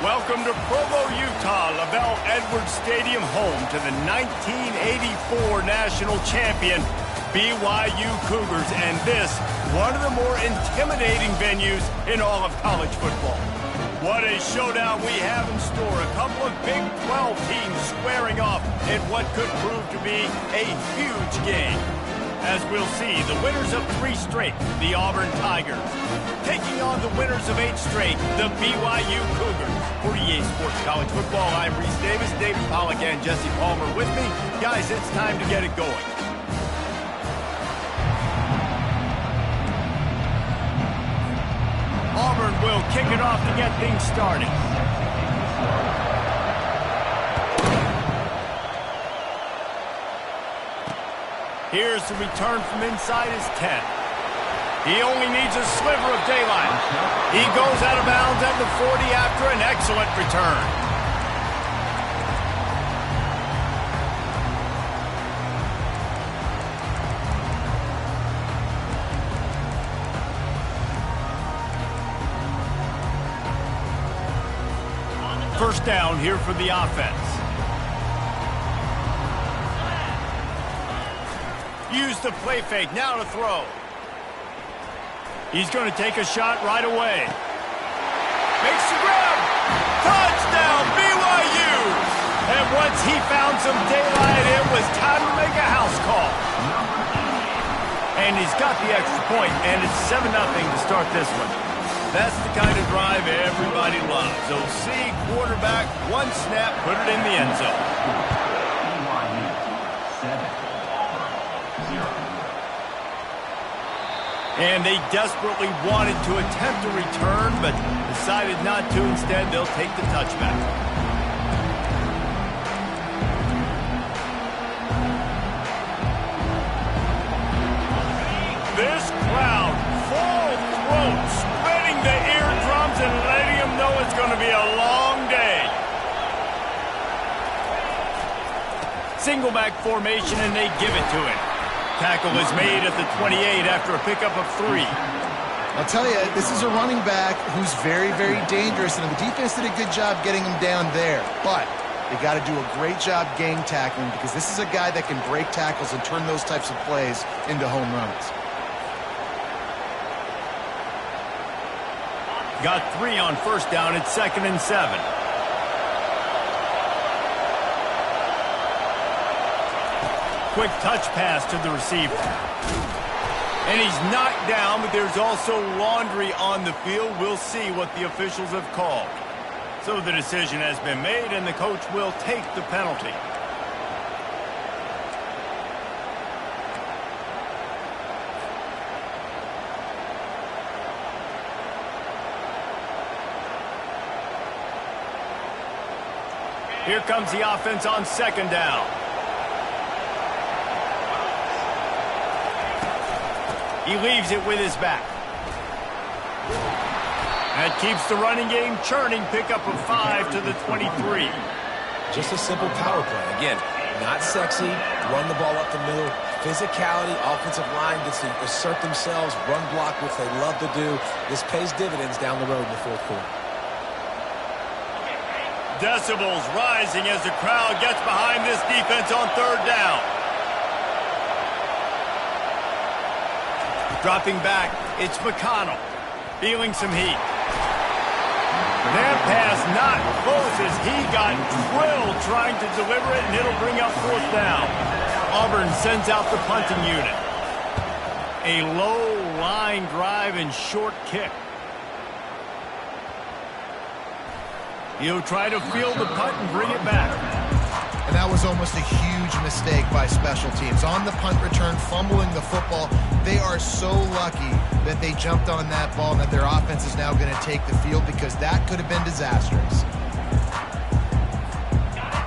Welcome to Provo, Utah, LaBelle Edwards Stadium, home to the 1984 national champion BYU Cougars, and this, one of the more intimidating venues in all of college football. What a showdown we have in store. A couple of Big 12 teams squaring off in what could prove to be a huge game. As we'll see, the winners of 3 straight, the Auburn Tigers, taking on the winners of 8 straight, the BYU Cougars. For EA Sports College Football, I'm Reese Davis, David Pollack, and Jesse Palmer with me. Guys, it's time to get it going. Auburn will kick it off to get things started. Here's the return from inside his 10. He only needs a sliver of daylight. He goes out of bounds at the 40 after an excellent return. First down here for the offense. Use the play fake, now to throw. He's going to take a shot right away. Makes the grab. Touchdown, BYU! And once he found some daylight, it was time to make a house call. And he's got the extra point, and it's 7-0 to start this one. That's the kind of drive everybody loves. OC, quarterback, one snap, put it in the end zone. And they desperately wanted to attempt a return, but decided not to. Instead, they'll take the touchback. This crowd, full throat, spreading the eardrums and letting them know it's going to be a long day. Single back formation, and they give it to him. Tackle is made at the 28 after a pickup of 3. I'll tell you, this is a running back who's very, very dangerous, and the defense did a good job getting him down there. But they got to do a great job gang tackling, because this is a guy that can break tackles and turn those types of plays into home runs. Got 3 on first down at 2nd and 7. Quick touch pass to the receiver. And he's knocked down, but there's also laundry on the field. We'll see what the officials have called. So the decision has been made, and the coach will take the penalty. Here comes the offense on 2nd down. He leaves it with his back. That keeps the running game churning. Pickup of 5 to the 23. Just a simple power play. Again, not sexy. Run the ball up the middle. Physicality, offensive line gets to assert themselves, run block, which they love to do. This pays dividends down the road in the 4th quarter. Decibels rising as the crowd gets behind this defense on 3rd down. Dropping back, it's McConnell, feeling some heat. That pass not close as he got drilled trying to deliver it, and it'll bring up 4th down. Auburn sends out the punting unit. A low line drive and short kick. He'll try to field the punt and bring it back. And that was almost a huge mistake by special teams. On the punt return, fumbling the football. They are so lucky that they jumped on that ball and that their offense is now going to take the field, because that could have been disastrous.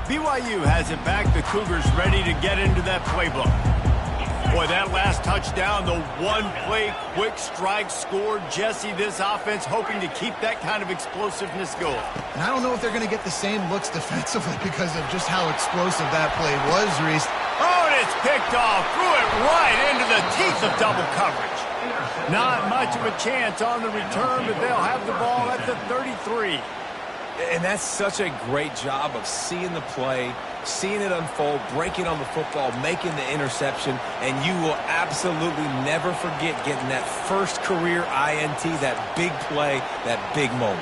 BYU has it back. The Cougars ready to get into that playbook. Boy, that last touchdown, the one-play quick strike scored. Jesse, this offense hoping to keep that kind of explosiveness going. And I don't know if they're going to get the same looks defensively because of just how explosive that play was, Reese. Oh, and it's picked off. Threw it right into the teeth of double coverage. Not much of a chance on the return, but they'll have the ball at the 33. And that's such a great job of seeing the play, seeing it unfold, breaking on the football, making the interception, and you will absolutely never forget getting that first career INT, that big play, that big moment.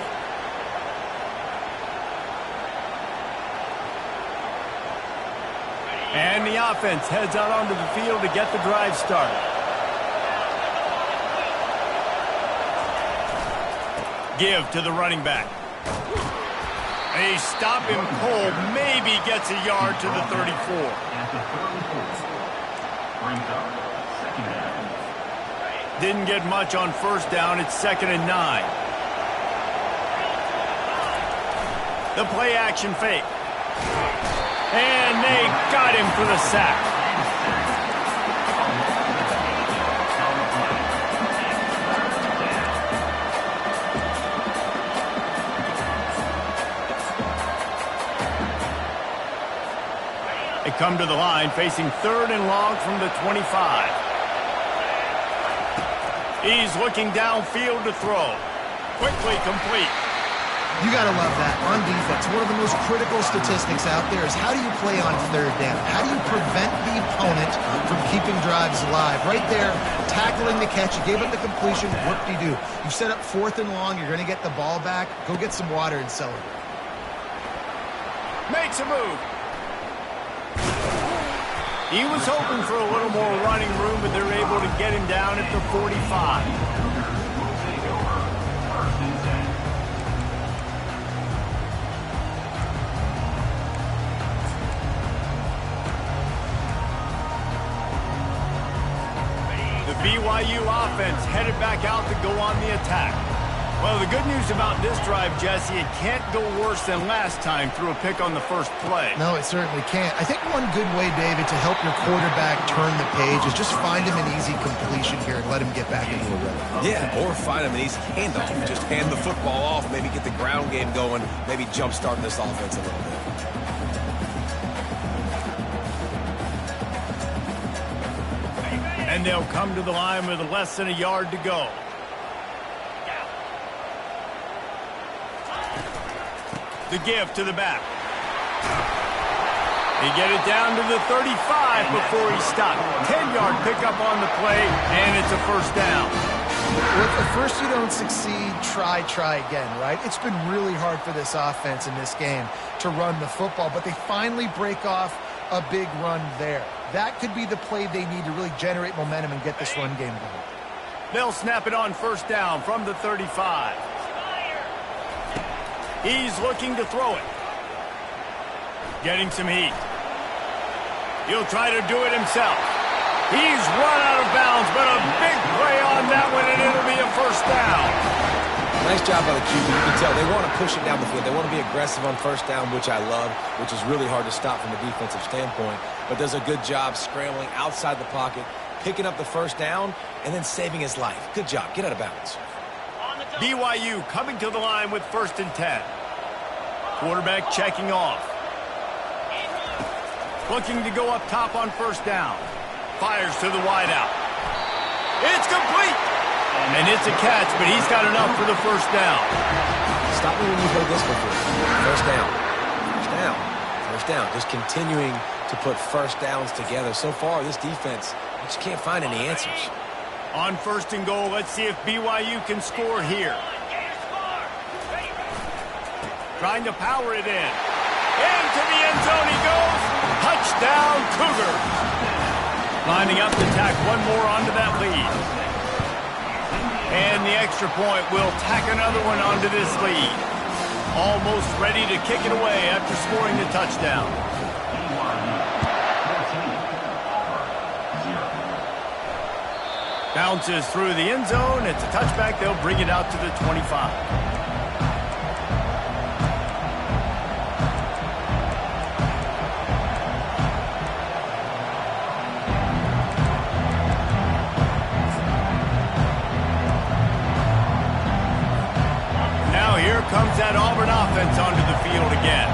And the offense heads out onto the field to get the drive started. Give to the running back. They stop him cold, maybe gets a yard to the 34. Didn't get much on first down. It's 2nd and 9. The play action fake. And they got him for the sack. They come to the line facing 3rd and long from the 25. He's looking downfield to throw. Quickly complete. You got to love that on defense. One of the most critical statistics out there is how do you play on 3rd down? How do you prevent the opponent from keeping drives alive? Right there, tackling the catch. You gave up the completion. Whoop-de-doo. You set up 4th and long. You're going to get the ball back. Go get some water and celebrate. Makes a move. He was hoping for a little more running room, but they're able to get him down at the 45. BYU offense headed back out to go on the attack. Well, the good news about this drive, Jesse, it can't go worse than last time through a pick on the first play. No, it certainly can't. I think one good way, David, to help your quarterback turn the page is just find him an easy completion here and let him get back into a rhythm. Yeah, or find him an easy handoff. Just hand the football off, maybe get the ground game going, maybe jumpstart this offense a little bit. And they'll come to the line with less than a yard to go. The give to the back. They get it down to the 35 before he stopped. 10-yard pickup on the play, and it's a first down. Well, if at first you don't succeed, try again, right? It's been really hard for this offense in this game to run the football, but they finally break off a big run there. That could be the play they need to really generate momentum and get this run game going. They'll snap it on first down from the 35. He's looking to throw it. Getting some heat. He'll try to do it himself. He's run out of bounds, but a big play on that one, and it'll be a first down. Nice job by the QB. You can tell they want to push it down the field. They want to be aggressive on first down, which I love, which is really hard to stop from a defensive standpoint, but does a good job scrambling outside the pocket, picking up the first down, and then saving his life. Good job. Get out of bounds. BYU coming to the line with 1st and 10. Quarterback checking off. Looking to go up top on first down. Fires to the wideout. It's complete! And it's a catch, but he's got enough for the first down. Stop me when you've heard this before. First down. First down. First down. Just continuing to put first downs together. So far, this defense, I just can't find any answers. On 1st and goal, let's see if BYU can score here. Trying to power it in. Into the end zone he goes. Touchdown, Cougars. Lining up to tack one more onto that lead. And the extra point will tack another one onto this lead. Almost ready to kick it away after scoring the touchdown. Bounces through the end zone. It's a touchback. They'll bring it out to the 25. Comes that Auburn offense onto the field again.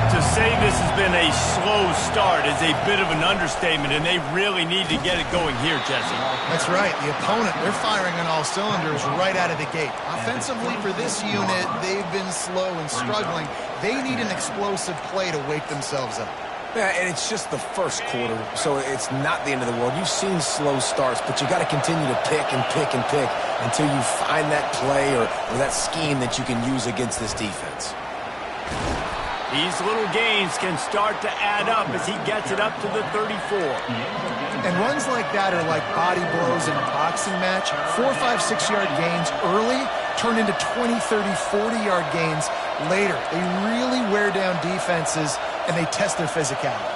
To say this has been a slow start is a bit of an understatement, and they really need to get it going here, Jesse. That's right. The opponent, they're firing on all cylinders right out of the gate. Offensively, for this unit, they've been slow and struggling. They need an explosive play to wake themselves up. Yeah, and it's just the first quarter, so it's not the end of the world. You've seen slow starts, but you got to continue to pick and pick and pick until you find that play or that scheme that you can use against this defense. These little gains can start to add up as he gets it up to the 34. And runs like that are like body blows in a boxing match. 4, 5, 6-yard gains early turn into 20, 30, 40-yard gains later. They really wear down defenses, and they test their physicality.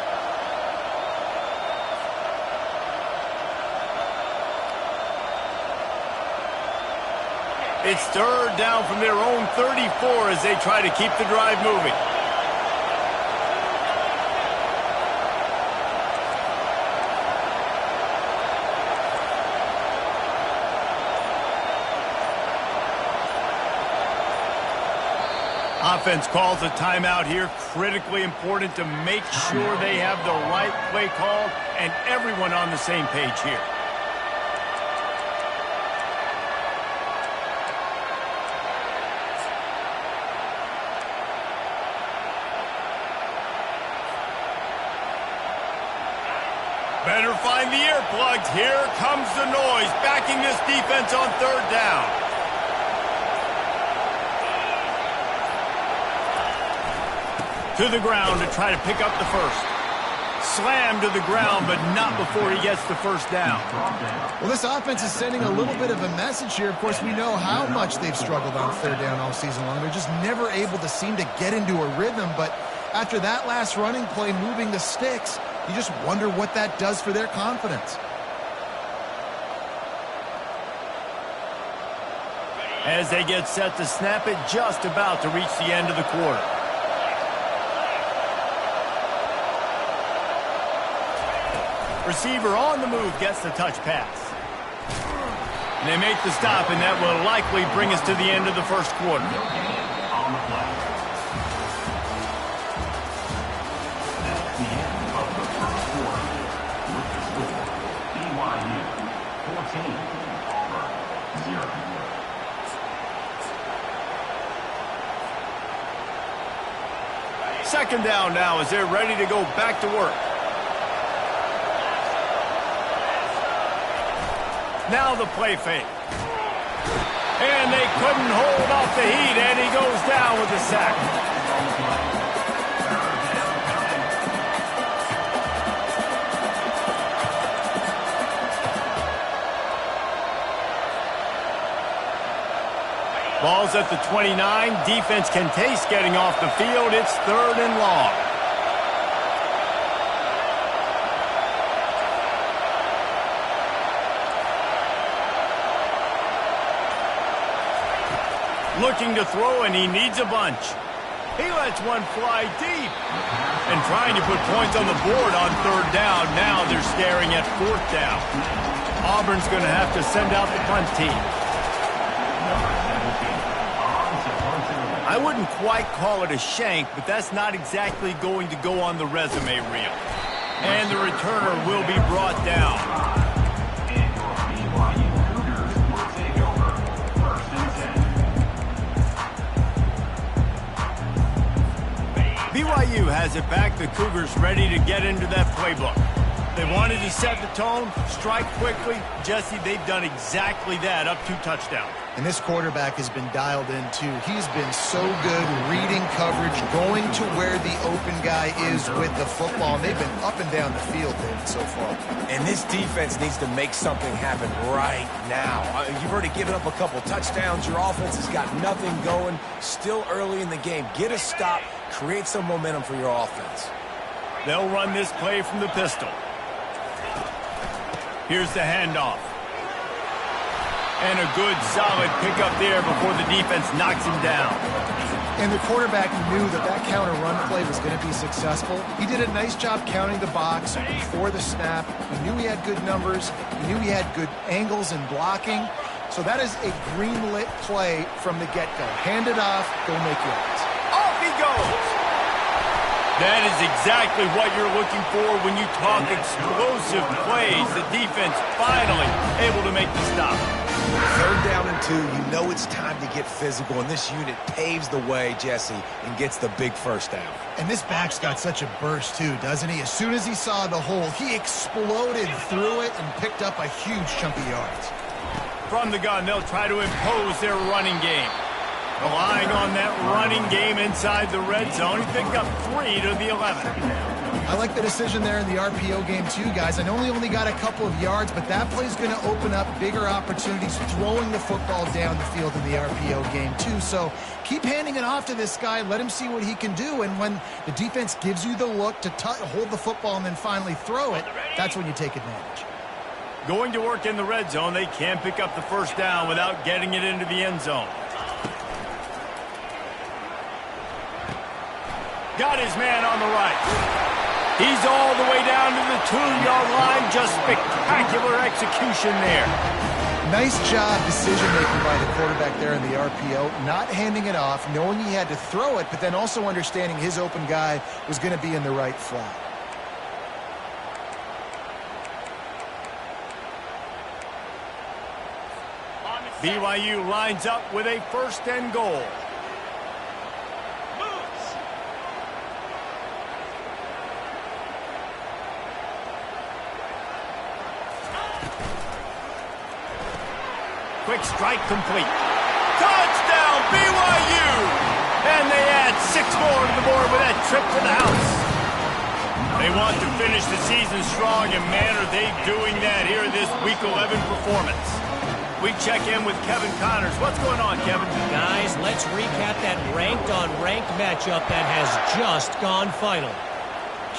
It's third down from their own 34 as they try to keep the drive moving. Offense calls a timeout here. Critically important to make sure they have the right play called and everyone on the same page here. Better find the earplugs. Here comes the noise, backing this defense on third down. To the ground to try to pick up the first. Slam to the ground, but not before he gets the first down. Well, this offense is sending a little bit of a message here. Of course, we know how much they've struggled on third down all season long. They're just never able to seem to get into a rhythm, but after that last running play moving the sticks, you just wonder what that does for their confidence. As they get set to snap it, just about to reach the end of the quarter. Receiver on the move gets the touch pass. And they make the stop, and that will likely bring us to the end of the first quarter. Second down now as they're ready to go back to work. Now the play fake. And they couldn't hold off the heat, and he goes down with a sack. Ball's at the 29. Defense can taste getting off the field. It's third and long. Looking to throw, and he needs a bunch. He lets one fly deep. And trying to put points on the board on third down. Now they're staring at fourth down. Auburn's going to have to send out the punt team. I wouldn't quite call it a shank, but that's not exactly going to go on the resume reel. And the returner will be brought down. BYU has it back. The Cougars ready to get into that playbook. They wanted to set the tone, strike quickly. Jesse, they've done exactly that, up 2 touchdowns. And this quarterback has been dialed in, too. He's been so good reading coverage, going to where the open guy is with the football. And they've been up and down the field, David, so far. And this defense needs to make something happen right now. You've already given up a couple touchdowns. Your offense has got nothing going. Still early in the game. Get a stop. Create some momentum for your offense. They'll run this play from the pistol. Here's the handoff. And a good, solid pickup there before the defense knocks him down. And the quarterback knew that that counter run play was going to be successful. He did a nice job counting the box before the snap. He knew he had good numbers. He knew he had good angles and blocking. So that is a green-lit play from the get-go. Hand it off, go make yards. Off he goes. That is exactly what you're looking for when you talk explosive plays. The defense finally able to make the stop. 3rd down and 2, you know it's time to get physical, and this unit paves the way, Jesse, and gets the big 1st down. And this back's got such a burst, too, doesn't he? As soon as he saw the hole, he exploded through it and picked up a huge chunk of yards. From the gun, they'll try to impose their running game. Relying on that running game inside the red zone. He picked up 3 to the 11. I like the decision there in the RPO game too, guys. I know he only got a couple of yards, but that play's going to open up bigger opportunities throwing the football down the field in the RPO game too. So keep handing it off to this guy. Let him see what he can do. And when the defense gives you the look to hold the football and then finally throw it, that's when you take advantage. Going to work in the red zone, they can't pick up the 1st down without getting it into the end zone. Got his man on the right. He's all the way down to the 2-yard line. Just spectacular execution there. Nice job decision-making by the quarterback there in the RPO, not handing it off, knowing he had to throw it, but then also understanding his open guy was going to be in the right flat. BYU lines up with a 1st and goal. Quick strike complete. Touchdown, BYU! And they add 6 more to the board with that trip to the house. They want to finish the season strong, and man, are they doing that here in this Week 11 performance. We check in with Kevin Connors. What's going on, Kevin? Guys, let's recap that ranked-on-ranked matchup that has just gone final.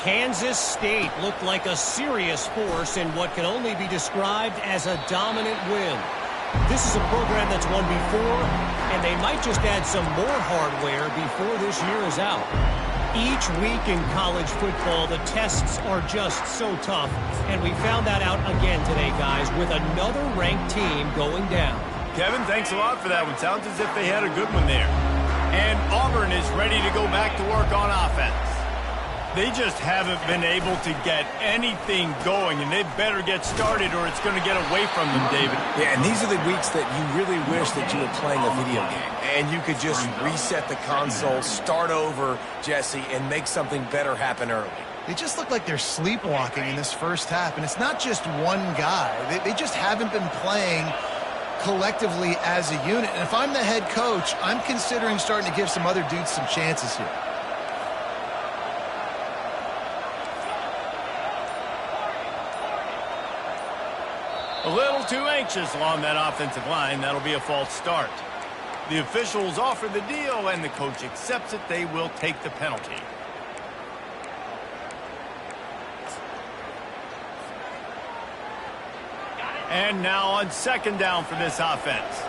Kansas State looked like a serious force in what can only be described as a dominant win. This is a program that's won before, and they might just add some more hardware before this year is out. Each week in college football, the tests are just so tough, and we found that out again today, guys, with another ranked team going down. Kevin, thanks a lot for that one. Sounds as if they had a good one there. And Auburn is ready to go back to work on offense. They just haven't been able to get anything going, and they better get started or it's going to get away from them, David. Yeah, and these are the weeks that you really wish that you were playing a video game, and you could just reset the console, start over, Jesse, and make something better happen early. They just look like they're sleepwalking in this 1st half, and it's not just one guy. They just haven't been playing collectively as a unit. And if I'm the head coach, I'm considering starting to give some other dudes some chances here. A little too anxious along that offensive line. That'll be a false start. The officials offer the deal, and the coach accepts it. They will take the penalty. And now on 2nd down for this offense.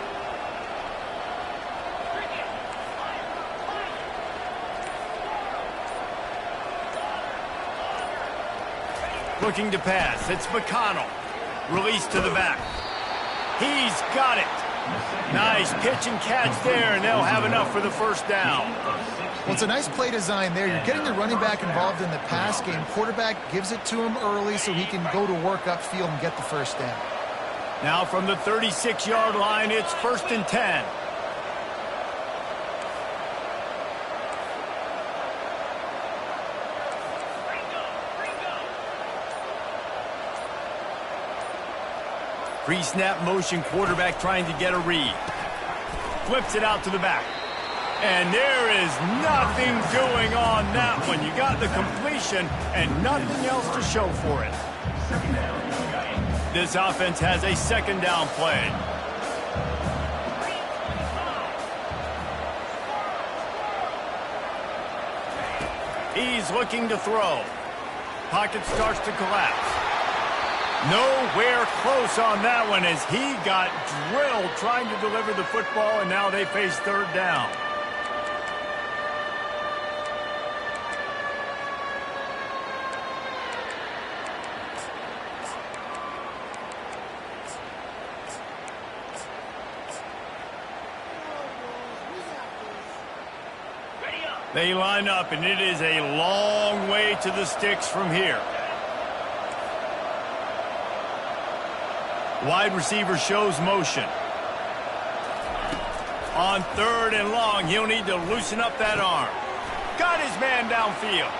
Looking to pass. It's McConnell. Release to the back. He's got it. Nice pitch and catch there, and they'll have enough for the 1st down. Well, it's a nice play design there. You're getting the running back involved in the pass game. Quarterback gives it to him early so he can go to work upfield and get the 1st down. Now from the 36-yard line, it's 1st and 10. Pre-snap motion, quarterback trying to get a read. Flips it out to the back. And there is nothing doing on that one. You got the completion and nothing else to show for it. This offense has a 2nd down play. He's looking to throw. Pocket starts to collapse. Nowhere close on that one as he got drilled trying to deliver the football, and now they face 3rd down. They line up, and it is a long way to the sticks from here. Wide receiver shows motion. On 3rd and long, he'll need to loosen up that arm. Got his man downfield.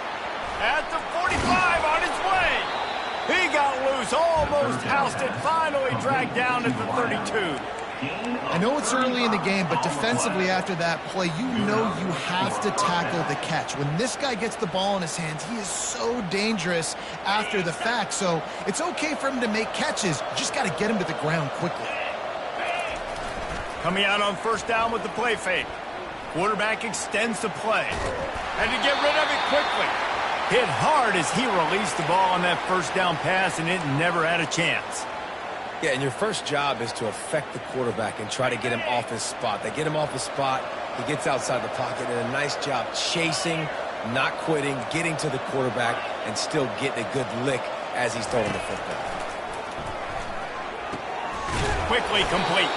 At the 45, on his way. He got loose, almost ousted, finally dragged down at the 32. I know it's early in the game, but defensively after that play, you know you have to tackle the catch. When this guy gets the ball in his hands, he is so dangerous after the fact. So it's okay for him to make catches. You just got to get him to the ground quickly. Coming out on 1st down with the play fake. Quarterback extends the play. And to get rid of it quickly. Hit hard as he released the ball on that 1st down pass, and it never had a chance. Yeah, and your first job is to affect the quarterback and try to get him off his spot. They get him off his spot, he gets outside the pocket, and a nice job chasing, not quitting, getting to the quarterback, and still getting a good lick as he's throwing the football. Quickly complete.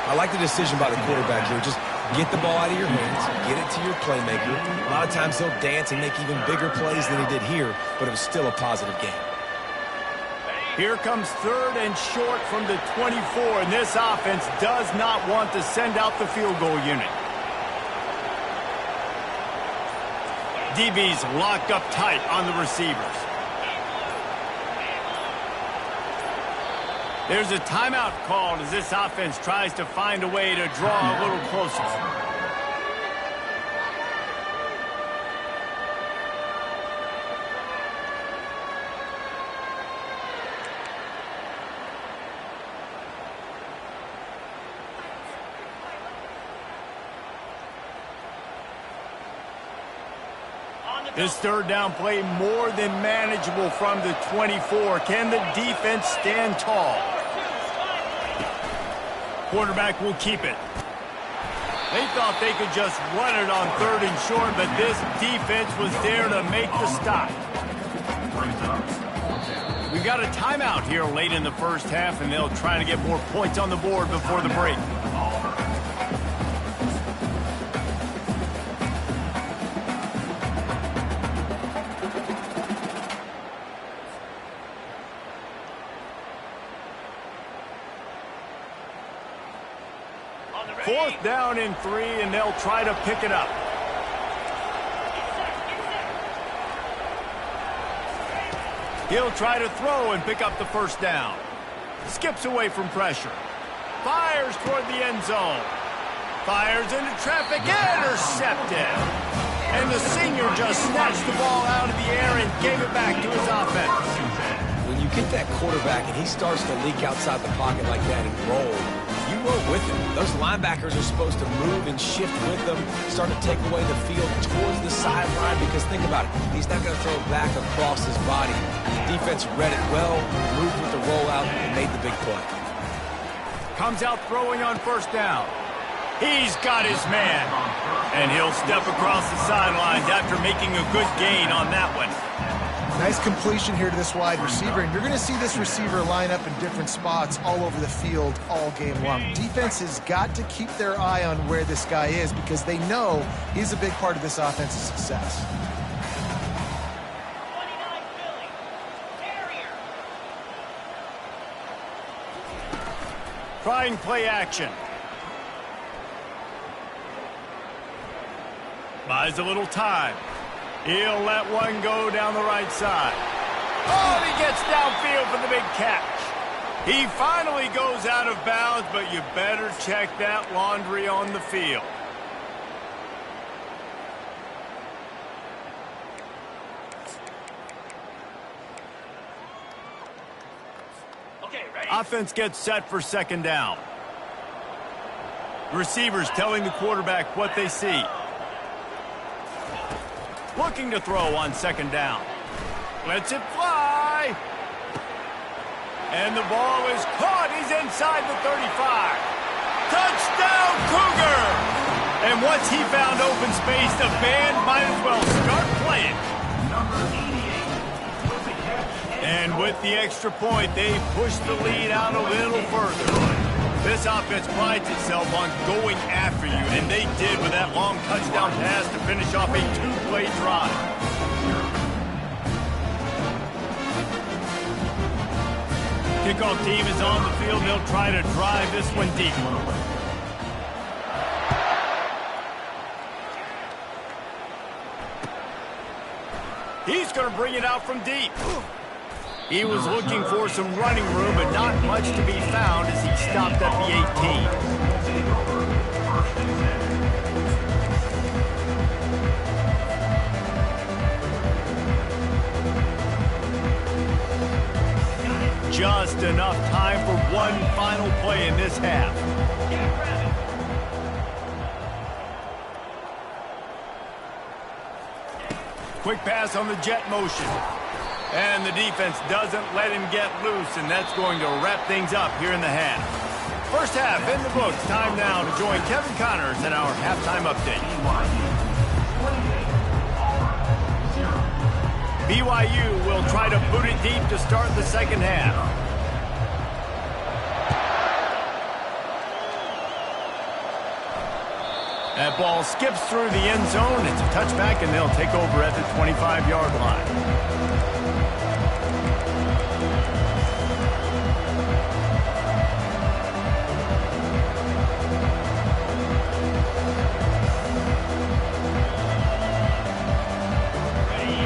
I like the decision by the quarterback here. Just get the ball out of your hands, get it to your playmaker. A lot of times he'll dance and make even bigger plays than he did here, but it was still a positive game. Here comes 3rd and short from the 24, and this offense does not want to send out the field goal unit. DB's locked up tight on the receivers. There's a timeout called as this offense tries to find a way to draw a little closer. This 3rd down play more than manageable from the 24. Can the defense stand tall? Quarterback will keep it. They thought they could just run it on 3rd and short, but this defense was there to make the stop. We got a timeout here late in the 1st half, and they'll try to get more points on the board before the break. Fourth down and 3, and they'll try to pick it up. He'll try to throw and pick up the 1st down. Skips away from pressure. Fires toward the end zone. Fires into traffic. Intercepted. And the senior just snatched the ball out of the air and gave it back to his offense. When you get that quarterback and he starts to leak outside the pocket like that and roll, you roll with him. Those linebackers are supposed to move and shift with them, start to take away the field towards the sideline, because think about it, he's not going to throw it back across his body. The defense read it well, moved with the rollout, and made the big play. Comes out throwing on 1st down. He's got his man. And he'll step across the sidelines after making a good gain on that one. Nice completion here to this wide receiver, and you're going to see this receiver line up in different spots all over the field all game long. Defense has got to keep their eye on where this guy is because they know he's a big part of this offense's success. Trying play action. Buys a little time. He'll let one go down the right side. Oh, he gets downfield for the big catch. He finally goes out of bounds, but you better check that laundry on the field. Okay, ready? Offense gets set for 2nd down. Receivers telling the quarterback what they see. Looking to throw on 2nd down. Lets it fly. And the ball is caught. He's inside the 35. Touchdown, Cougar! And once he found open space, the band might as well start playing. And with the extra point, they push the lead out a little further. This offense prides itself on going after you, and they did with that long touchdown pass to finish off a two-play drive. Kickoff team is on the field. They'll try to drive this one deep. He's going to bring it out from deep. He was looking for some running room, but not much to be found as he stopped at the 18. Just enough time for one final play in this half. Quick pass on the jet motion. And the defense doesn't let him get loose, and that's going to wrap things up here in the half. First half in the books. Time now to join Kevin Connors in our halftime update. BYU will try to boot it deep to start the second half. That ball skips through the end zone. It's a touchback, and they'll take over at the 25-yard line.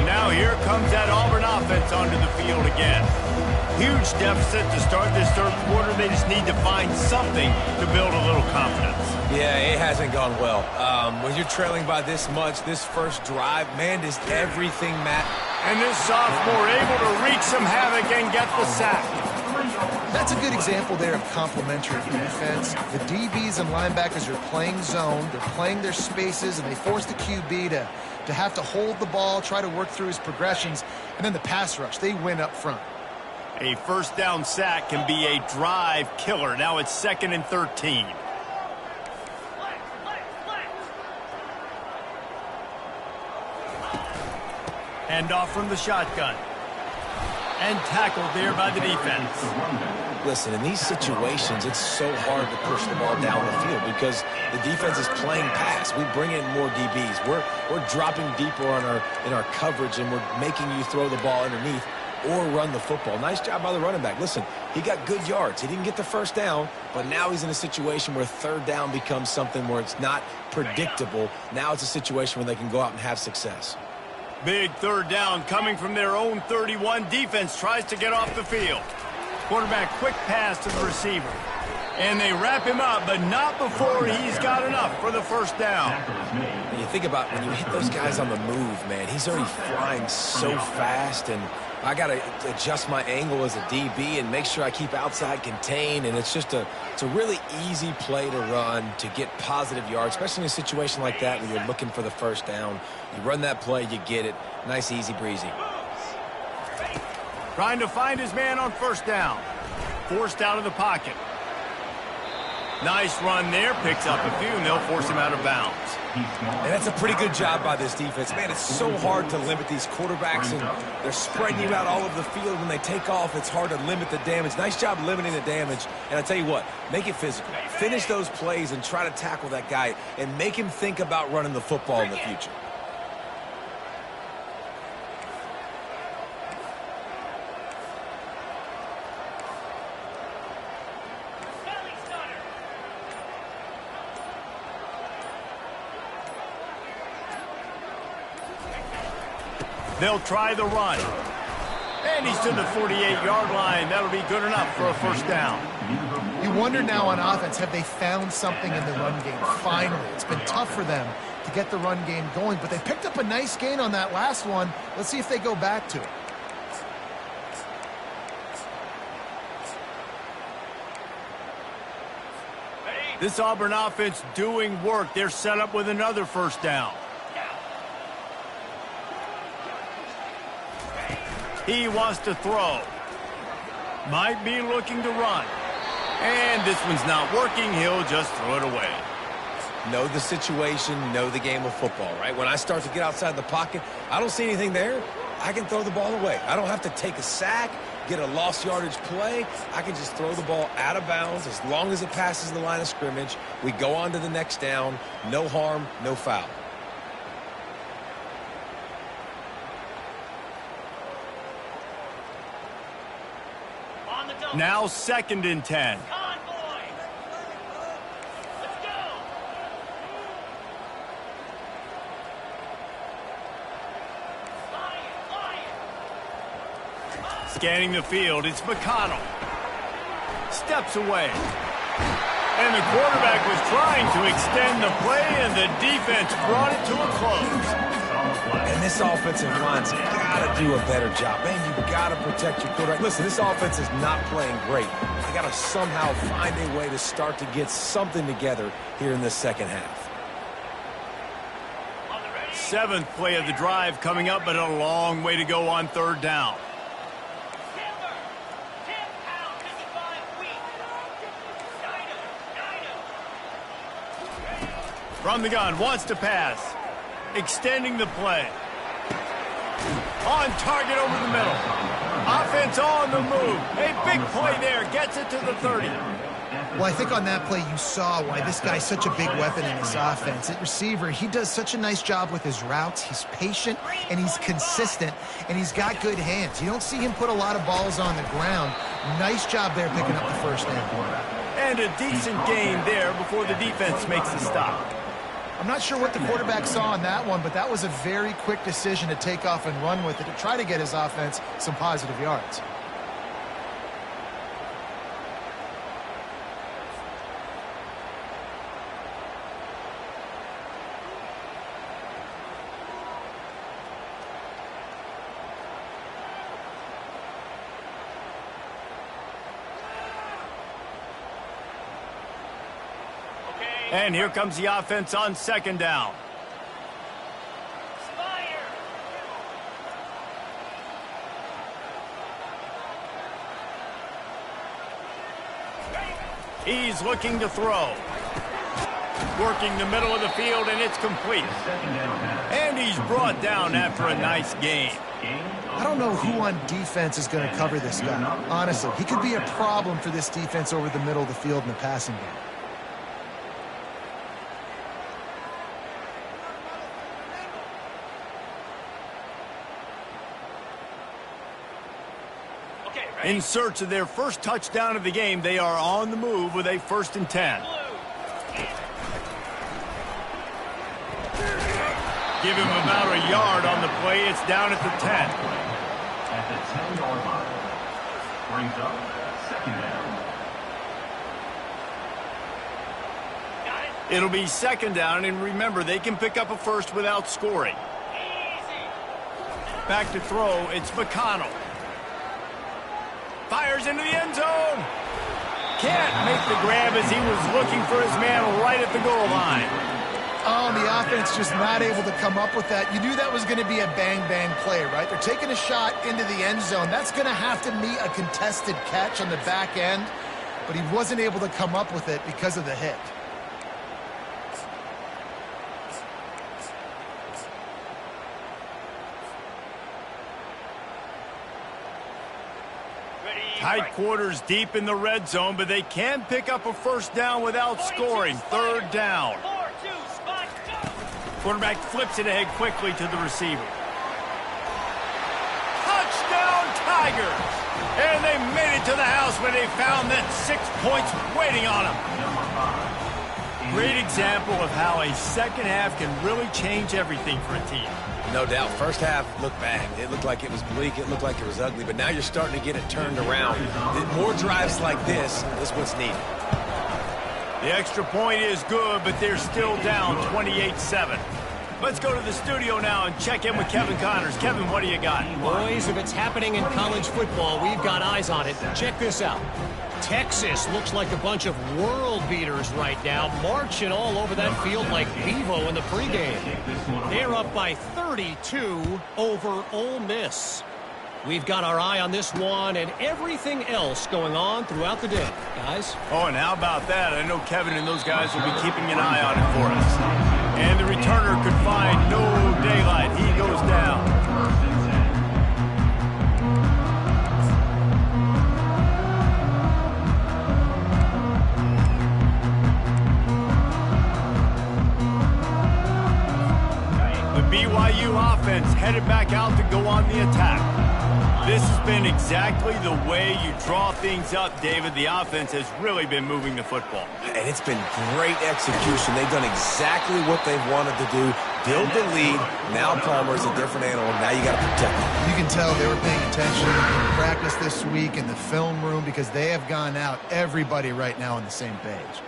Now here comes that Auburn offense onto the field again. Huge deficit to start this third quarter. They just need to find something to build a little confidence. Yeah, it hasn't gone well. When you're trailing by this much, this first drive, man, does everything matter. And this sophomore able to wreak some havoc and get the sack. That's a good example there of complementary defense. The DBs and linebackers are playing zone, they're playing their spaces, and they force the QB to have to hold the ball, try to work through his progressions, and then the pass rush, they win up front. A first down sack can be a drive killer. Now it's 2nd and 13. Hand off from the shotgun. And tackled there by the defense. Listen, in these situations, it's so hard to push the ball down the field because the defense is playing pass. We bring in more DBs. We're dropping deeper in our coverage, and we're making you throw the ball underneath or run the football. Nice job by the running back. Listen, he got good yards. He didn't get the first down, but now he's in a situation where third down becomes something where it's not predictable. Now it's a situation where they can go out and have success. Big third down coming from their own 31. Defense tries to get off the field. Quarterback quick pass to the receiver. And they wrap him up, but not before he's got enough for the first down. When you think about when you hit those guys on the move, man, he's already flying so fast, and I got to adjust my angle as a DB and make sure I keep outside contained, and it's a really easy play to run to get positive yards, especially in a situation like that where you're looking for the first down. You run that play, you get it. Nice, easy breezy. Trying to find his man on first down. Forced out of the pocket. Nice run there. Picks up a few, and they'll force him out of bounds. And that's a pretty good job by this defense. Man, it's so hard to limit these quarterbacks, and they're spreading you out all over the field. When they take off, it's hard to limit the damage. Nice job limiting the damage. And I tell you what, make it physical. Finish those plays and try to tackle that guy and make him think about running the football in the future. They'll try the run. And he's to the 48-yard line. That'll be good enough for a first down. You wonder now on offense, have they found something in the run game? Finally, it's been tough for them to get the run game going, but they picked up a nice gain on that last one. Let's see if they go back to it. This Auburn offense doing work. They're set up with another first down. He wants to throw. Might be looking to run. And this one's not working. He'll just throw it away. Know the situation, know the game of football, right? When I start to get outside the pocket, I don't see anything there. I can throw the ball away. I don't have to take a sack. get a lost yardage play, I can just throw the ball out of bounds as long as it passes the line of scrimmage. We go on to the next down. No harm, no foul. Now 2nd and 10. Scanning the field, it's McConnell. Steps away. And the quarterback was trying to extend the play, and the defense brought it to a close. And this offensive line's got to do a better job. Man, you've got to protect your quarterback. Listen, this offense is not playing great. They got to somehow find a way to start to get something together here in this second half. 7th play of the drive coming up, but a long way to go on 3rd down. From the gun, wants to pass. Extending the play. On target over the middle. Offense on the move. A big play there. Gets it to the 30. Well, I think on that play you saw why this guy's such a big weapon in this offense. At receiver, he does such a nice job with his routes. He's patient, and he's consistent, and he's got good hands. You don't see him put a lot of balls on the ground. Nice job there picking up the first down. And a decent gain there before the defense makes the stop. I'm not sure what the quarterback saw on that one, but that was a very quick decision to take off and run with it to try to get his offense some positive yards. And here comes the offense on 2nd down. He's looking to throw. Working the middle of the field, and it's complete. And he's brought down after a nice gain. I don't know who on defense is going to cover this guy. Honestly, he could be a problem for this defense over the middle of the field in the passing game. In search of their first touchdown of the game, they are on the move with a 1st and 10. Give him about a yard on the play. It's down at the 10. At the 10-yard line. Brings up 2nd down. It'll be 2nd down, and remember, they can pick up a first without scoring. Back to throw, it's McConnell. Fires into the end zone. Can't make the grab as he was looking for his man right at the goal line. Oh, the offense just not able to come up with that. You knew that was going to be a bang-bang play, right? They're taking a shot into the end zone. That's going to have to meet a contested catch on the back end, but he wasn't able to come up with it because of the hit. Tight quarters deep in the red zone, but they can pick up a first down without scoring. 3rd down. Quarterback flips it ahead quickly to the receiver. Touchdown, Tigers! And they made it to the house when they found that 6 points waiting on them. Great example of how a second half can really change everything for a team. No doubt. First half looked bad. It looked like it was bleak. It looked like it was ugly. But now you're starting to get it turned around. More drives like this is what's needed. The extra point is good, but they're still down 28-7. Let's go to the studio now and check in with Kevin Connors. Kevin, what do you got? Boys, if it's happening in college football, we've got eyes on it. Check this out. Texas looks like a bunch of world beaters right now, marching all over that field like Bevo in the pregame. They're up by 32 over Ole Miss. We've got our eye on this one and everything else going on throughout the day, guys. Oh, and how about that? I know Kevin and those guys will be keeping an eye on it for us. And the returner could find no daylight. He goes down. BYU offense headed back out to go on the attack. This has been exactly the way you draw things up, David. The offense has really been moving the football. And it's been great execution. They've done exactly what they've wanted to do. Build the lead. Now Palmer's a different animal. Now you got to protect him. You can tell they were paying attention in practice this week in the film room because they have gone out, everybody right now on the same page.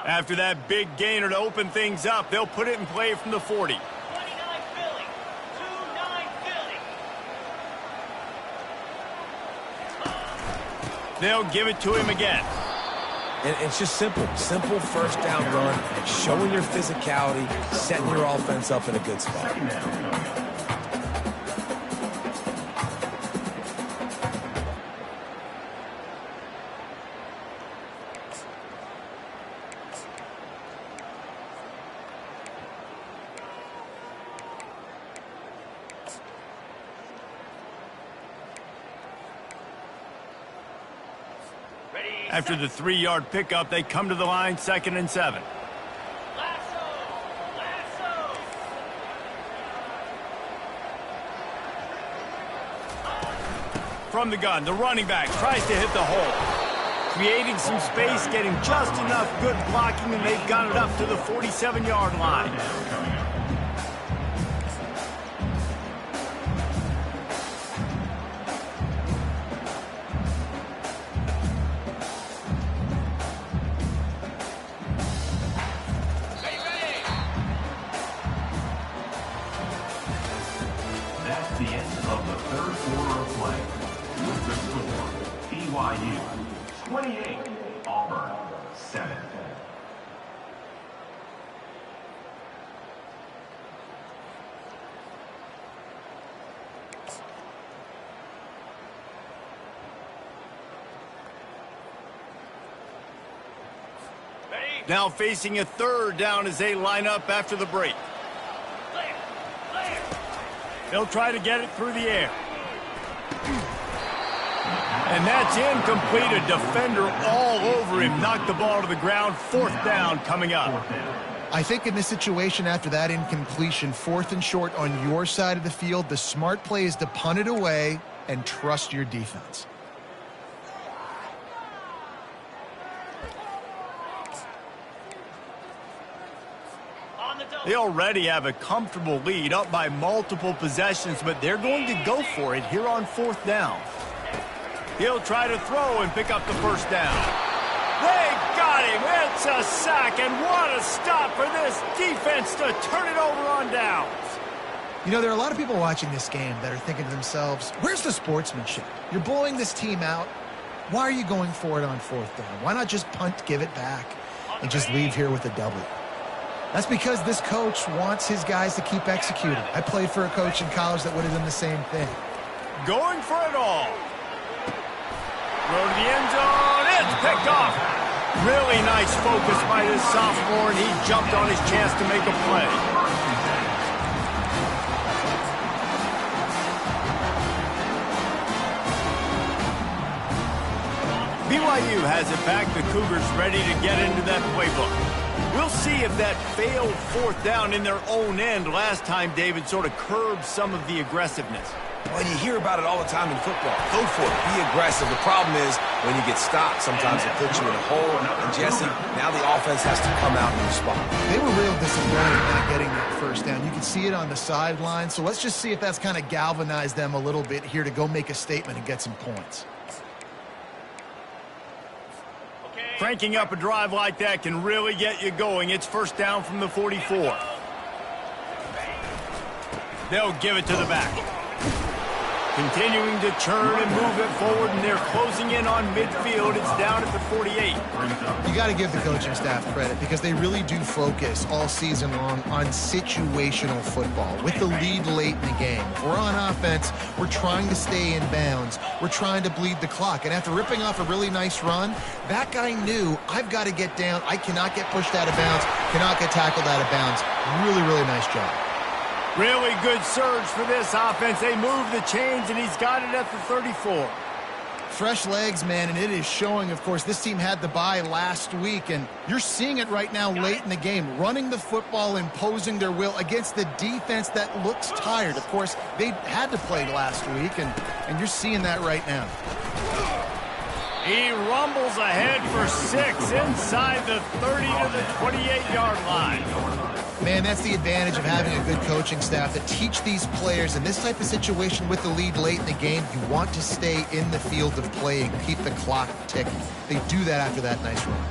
After that big gainer to open things up, they'll put it in play from the 40. 29 Philly. 2-9 Philly. They'll give it to him again. And it's just simple. Simple first down run, showing your physicality, setting your offense up in a good spot. After the 3-yard pickup, they come to the line, 2nd and 7. From the gun, the running back tries to hit the hole. Creating some space, getting just enough good blocking, and they've got it up to the 47-yard line. That's the end of the third quarter of play. With the score, BYU 28, Auburn 7. Now facing a 3rd down as they line up after the break. They'll try to get it through the air. And that's incomplete. A defender all over him. Knocked the ball to the ground. 4th down coming up. I think in this situation after that incompletion, 4th and short on your side of the field, the smart play is to punt it away and trust your defense. They already have a comfortable lead, up by multiple possessions, but they're going to go for it here on 4th down. He'll try to throw and pick up the 1st down. They got him. It's a sack, and what a stop for this defense to turn it over on downs. You know, there are a lot of people watching this game that are thinking to themselves, where's the sportsmanship? You're blowing this team out. Why are you going for it on 4th down? Why not just punt, give it back, and just leave here with a W? That's because this coach wants his guys to keep executing. I played for a coach in college that would have done the same thing. Going for it all. Throw to the end zone. It's picked off. Really nice focus by this sophomore, and he jumped on his chance to make a play. BYU has it back. The Cougars ready to get into that playbook. We'll see if that failed 4th down in their own end last time, David, sort of curbed some of the aggressiveness. Well, you hear about it all the time in football. Go for it. Be aggressive. The problem is when you get stopped, sometimes it puts you in a hole. And, Jesse, now the offense has to come out and respond. They were real disappointed not getting that 1st down. You can see it on the sideline. So let's just see if that's kind of galvanized them a little bit here to go make a statement and get some points. Cranking up a drive like that can really get you going. It's 1st down from the 44. They'll give it to the back. Continuing to churn and move it forward, and they're closing in on midfield. It's down at the 48. You got to give the coaching staff credit because they really do focus all season long on situational football. With the lead late in the game, if we're on offense, we're trying to stay in bounds. We're trying to bleed the clock. And after ripping off a really nice run, that guy knew, I've got to get down. I cannot get pushed out of bounds, cannot get tackled out of bounds. Really, really nice job. Really good surge for this offense. They move the chains, and he's got it at the 34. Fresh legs, man, and it is showing. Of course, this team had the bye last week, and you're seeing it right now late in the game. Running the football, imposing their will against the defense that looks tired. Of course, they had to play last week, and you're seeing that right now. He rumbles ahead for 6 inside the 30 to the 28-yard line. Man, that's the advantage of having a good coaching staff that teach these players in this type of situation with the lead late in the game. You want to stay in the field of play and keep the clock ticking. They do that after that nice run.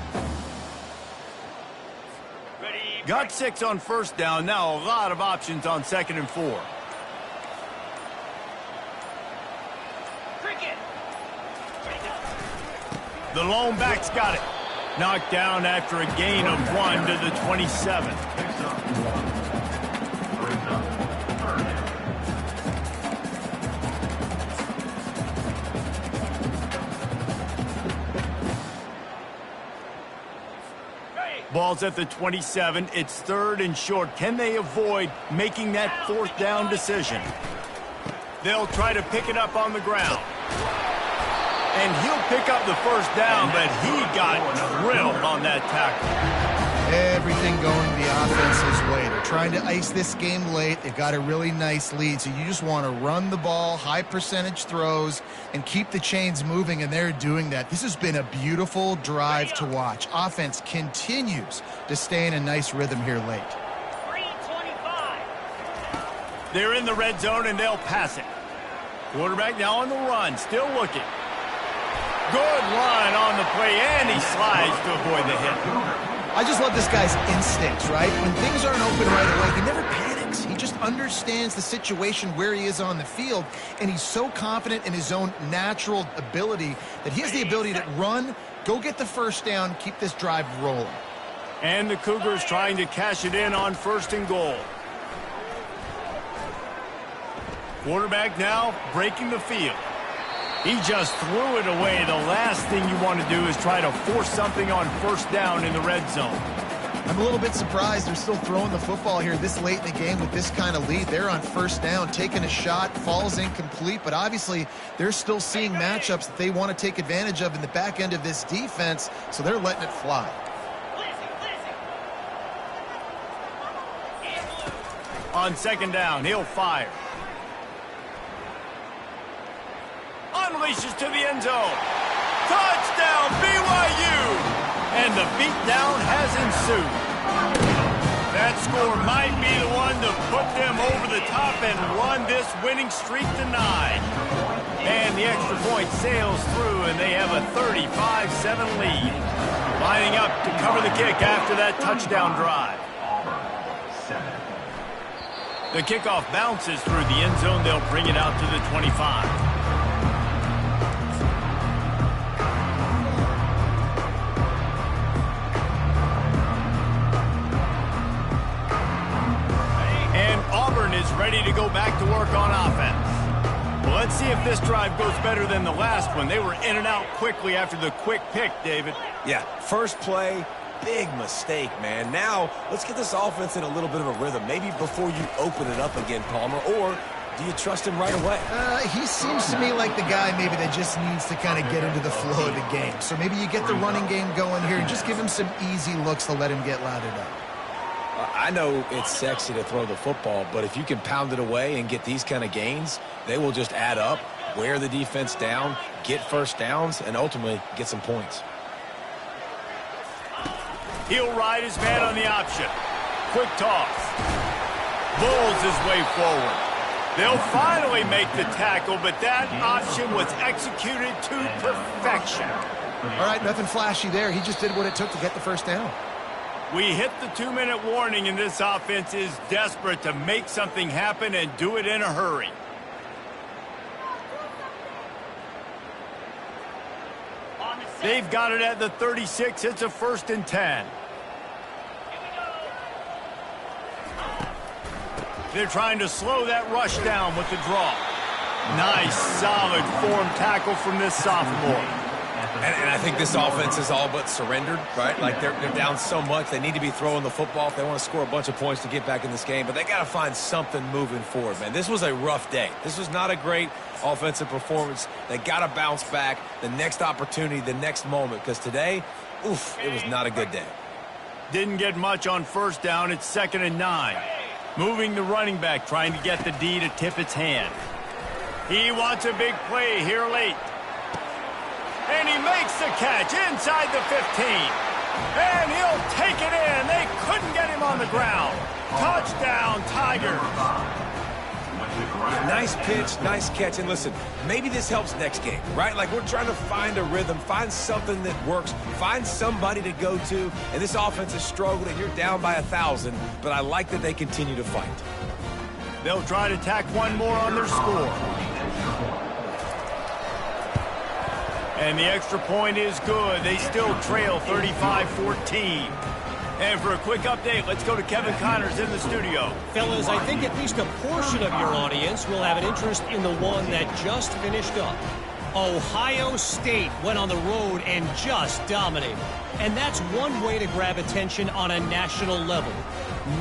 Got 6 on first down. Now a lot of options on 2nd and 4. The lone back's got it. Knocked down after a gain of 1 to the 27. Ball's at the 27. It's 3rd and short. Can they avoid making that 4th down decision? They'll try to pick it up on the ground. And he'll pick up the first down, but he got drilled on that tackle. Everything going the offense's way. They're trying to ice this game late. They've got a really nice lead, so you just want to run the ball, high percentage throws, and keep the chains moving, and they're doing that. This has been a beautiful drive to watch. Offense continues to stay in a nice rhythm here late. 3:25. They're in the red zone, and they'll pass it. Quarterback now on the run, still looking. Good run on the play, and he slides to avoid the hit. I just love this guy's instincts, right? When things aren't open right away, he never panics. He just understands the situation where he is on the field, and he's so confident in his own natural ability that he has the ability to run, go get the first down, keep this drive rolling. And the Cougars trying to cash it in on 1st and goal. Quarterback now breaking the field. He just threw it away. The last thing you want to do is try to force something on 1st down in the red zone. I'm a little bit surprised they're still throwing the football here this late in the game with this kind of lead. They're on 1st down, taking a shot, falls incomplete, but obviously they're still seeing matchups that they want to take advantage of in the back end of this defense, so they're letting it fly. On 2nd down, he'll fire. Unleashes to the end zone. Touchdown, BYU! And the beatdown has ensued. That score might be the one to put them over the top and run this winning streak to 9. And the extra point sails through, and they have a 35-7 lead. Lining up to cover the kick after that touchdown drive. The kickoff bounces through the end zone. They'll bring it out to the 25. Is ready to go back to work on offense. Well, let's see if this drive goes better than the last one. They were in and out quickly after the quick pick, David. Yeah, first play, big mistake, man. Now, let's get this offense in a little bit of a rhythm. Maybe before you open it up again, Palmer, or do you trust him right away? He seems to me like the guy maybe that just needs to kind of get into the flow of the game. So maybe you get the running game going here and just give him some easy looks to let him get lathered up. I know it's sexy to throw the football, but if you can pound it away and get these kind of gains, they will just add up, wear the defense down, get 1st downs, and ultimately get some points. He'll ride his man on the option. Quick toss. Bulls his way forward. They'll finally make the tackle, but that option was executed to perfection. All right, nothing flashy there. He just did what it took to get the 1st down. We hit the 2-minute warning, and this offense is desperate to make something happen and do it in a hurry. They've got it at the 36. It's a 1st and 10. They're trying to slow that rush down with the draw. Nice, solid form tackle from this sophomore. And I think this offense is all but surrendered, right? Like they're down so much. They need to be throwing the football if they want to score a bunch of points to get back in this game. But they got to find something moving forward, man. This was a rough day. This was not a great offensive performance. They got to bounce back the next opportunity, the next moment. Because today, oof, it was not a good day. Didn't get much on first down. It's 2nd and 9. Moving the running back, trying to get the D to tip its hand. He wants a big play here late. And he makes the catch inside the 15. And he'll take it in. They couldn't get him on the ground. Touchdown, Tigers. Nice pitch, nice catch. And listen, maybe this helps next game, right? Like we're trying to find a rhythm, find something that works, find somebody to go to. And this offense has struggled, and you're down by 1,000. But I like that they continue to fight. They'll try to tack one more on their score. And the extra point is good. They still trail 35-14. And for a quick update, let's go to Kevin Connors in the studio. Fellas, I think at least a portion of your audience will have an interest in the one that just finished up. Ohio State went on the road and just dominated. And that's one way to grab attention on a national level.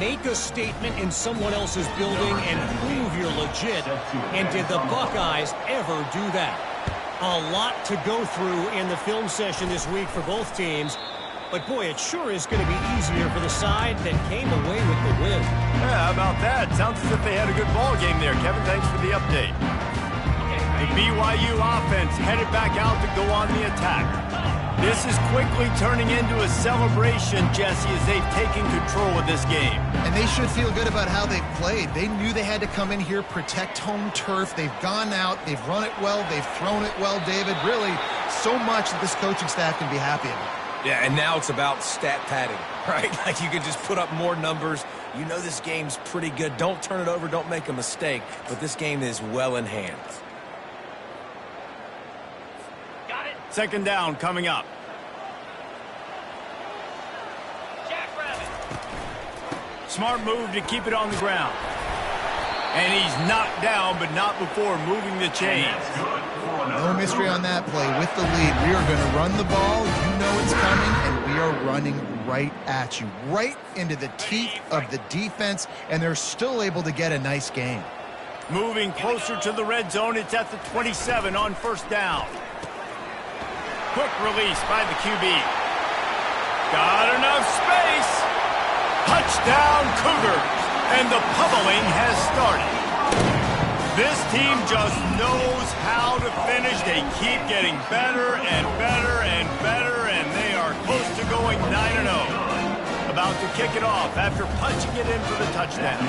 Make a statement in someone else's building and prove you're legit. And did the Buckeyes ever do that? A lot to go through in the film session this week for both teams. But, boy, it sure is going to be easier for the side that came away with the win. Yeah, how about that? Sounds as if they had a good ball game there. Kevin, thanks for the update. The BYU offense headed back out to go on the attack. This is quickly turning into a celebration, Jesse, as they've taken control of this game. And they should feel good about how they've played. They knew they had to come in here, protect home turf. They've gone out, they've run it well, they've thrown it well, David. Really, so much that this coaching staff can be happy about. Yeah, and now it's about stat padding, right? Like you can just put up more numbers. You know this game's pretty good. Don't turn it over. Don't make a mistake. But this game is well in hand. Got it. 2nd down coming up. Smart move to keep it on the ground. And he's knocked down, but not before moving the chains. No mystery on that play. With the lead, we are going to run the ball. You know it's coming, and we are running right at you, right into the teeth of the defense, and they're still able to get a nice game. Moving closer to the red zone. It's at the 27 on 1st down. Quick release by the QB. Got enough space. Touchdown, Cougars. And the pummeling has started. This team just knows how to finish. They keep getting better and better and better, and they are close to going 9-0. About to kick it off after punching it in for the touchdown.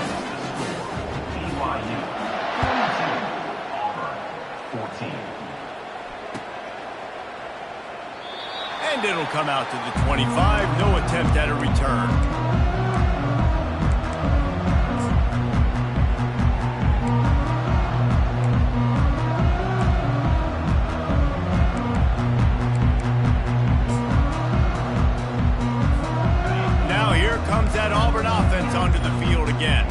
BYU 22, Auburn 14. And it'll come out to the 25. No attempt at a return. That Auburn offense onto the field again.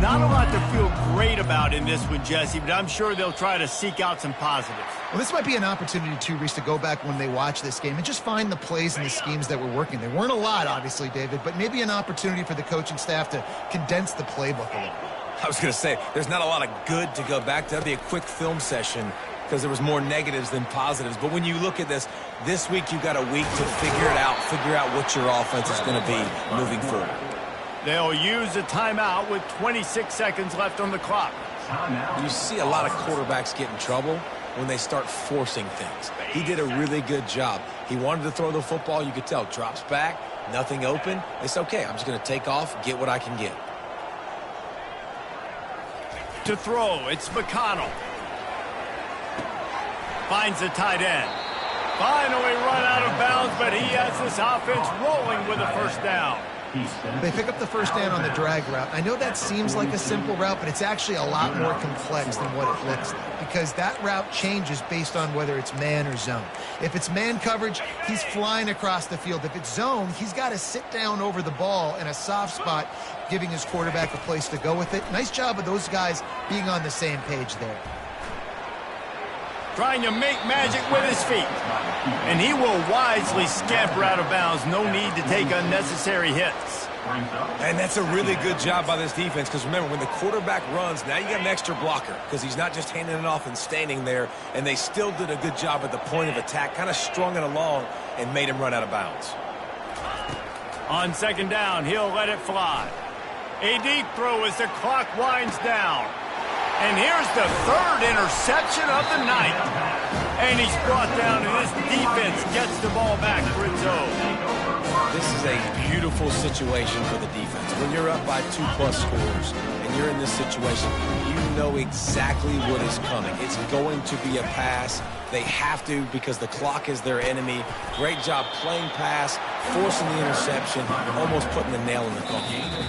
Not a lot to feel great about in this one, Jesse, but I'm sure they'll try to seek out some positives. Well, this might be an opportunity, too, Reese, to go back when they watch this game and just find the plays and the schemes that were working. There weren't a lot, obviously, David, but maybe an opportunity for the coaching staff to condense the playbook a little bit. I was going to say, there's not a lot of good to go back to. That'd be a quick film session because there was more negatives than positives. But when you look at this week you've got a week to figure out what your offense is going to be moving forward. They'll use a timeout with 26 seconds left on the clock. You see a lot of quarterbacks get in trouble when they start forcing things. He did a really good job. He wanted to throw the football. You could tell. Drops back, nothing open. It's okay. I'm just going to take off, get what I can get. To throw, it's McConnell. Finds the tight end. Finally run out of bounds, but he has this offense rolling with a 1st down. They pick up the 1st down on the drag route. I know that seems like a simple route, but it's actually a lot more complex than what it looks like because that route changes based on whether it's man or zone. If it's man coverage, he's flying across the field. If it's zone, he's got to sit down over the ball in a soft spot, giving his quarterback a place to go with it. Nice job of those guys being on the same page there. trying to make magic with his feet. And he will wisely scamper out of bounds. No need to take unnecessary hits. And that's a really good job by this defense, because remember, when the quarterback runs, now you got an extra blocker, because he's not just handing it off and standing there, and they still did a good job at the point of attack, kind of strung it along and made him run out of bounds. On second down, he'll let it fly. A deep throw as the clock winds down. And here's the third interception of the night. And he's brought down, and this defense gets the ball back for its own. This is a beautiful situation for the defense. When you're up by 2+ scores and you're in this situation, you know exactly what is coming. It's going to be a pass. They have to, because the clock is their enemy. Great job playing pass, forcing the interception, almost putting the nail in the coffin.